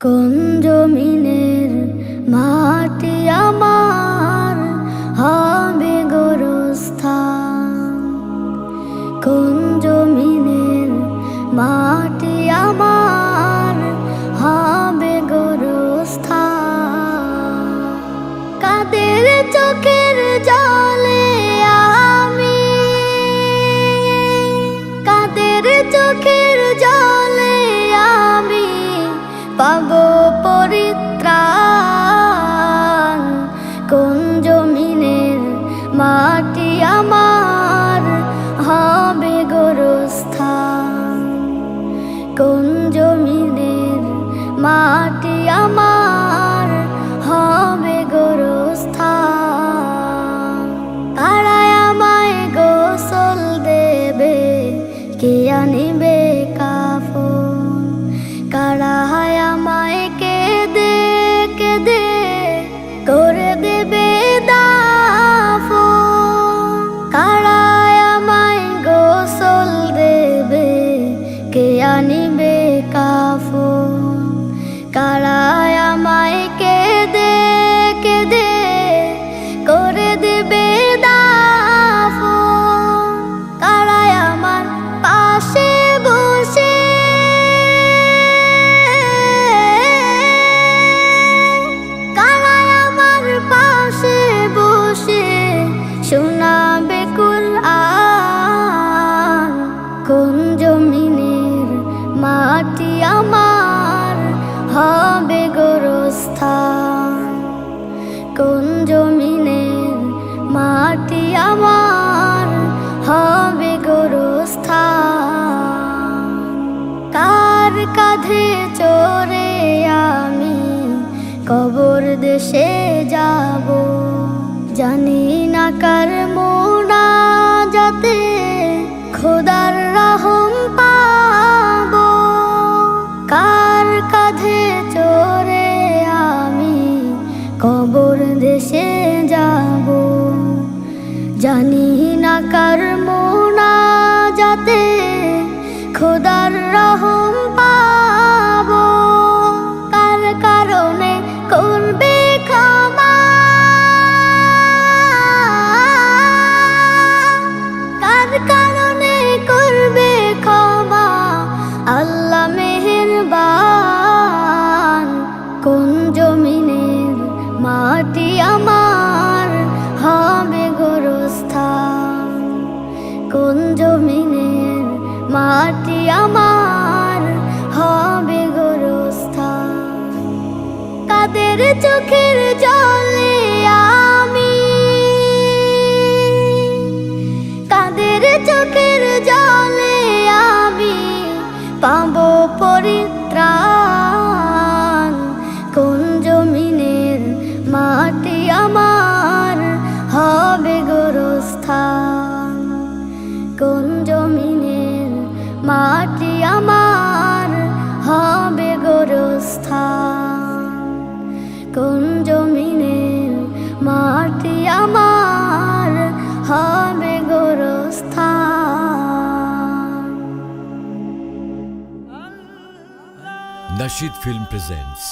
কোন জমিনের মাটি আমার হবে গোরস্থান, কোন জমিনের মাটি আমার হবে গোরস্থান। কাদের চোখের জলে আমি, কাদের চোখের জলে আমি পাবো পরিত্রাণ। কোন জমিনের মাটি আমার হবে গোরস্থান, কোন জমিনের মাটি আমার হবে গোরস্থান। কারায় আমায় গোসল দেবে, কে আনিবে কাফন, কারায় আমায় কেঁদে কেঁদে করে দেবে দাফন। কারায় আমায় গোসল দেবে, কে আনিবে কাফন, কারায় আমায় কেঁদে কেঁদে করে দেবে দাফন। কারায় আমার পাশে বসে, কারায় আমার পাশে বসে শোনাবে কুরআন। কোন জমিনের মাটি আমার হবে গোরস্থান, কোন জমিনের মাটি আমার হবে গোরস্থান। কার কাঁধে চড়ে আমি কবর দেশে যাব, জানি না কার মোনাজাতে খোদার রহম পাবো। কার কাঁধে চড়ে আমি কবর দেশে যাব, জানি না কার মোনাজাতে খোদার রহম পাবো। কার কারণে করবে ক্ষমা, কার কারণে করবে ক্ষমা আল্লাহ মেহেরবান। কোন জমিনের মাটি আমার হবে গোরস্থান, কোন জমিনের মাটি আমার হবে গোরস্থান। কাদের চোখের জলে আমি, কাদের চোখের জলে আমি পাবো পরিত্রাণ। কোন জমিনের মাটি আমার হবে গোরস্থান, কোন জমিনের মাটি আমার হবে গোরস্থান, কোন জমিনের মাটি আমার হবে গোরস্থান। Nasheed Film presents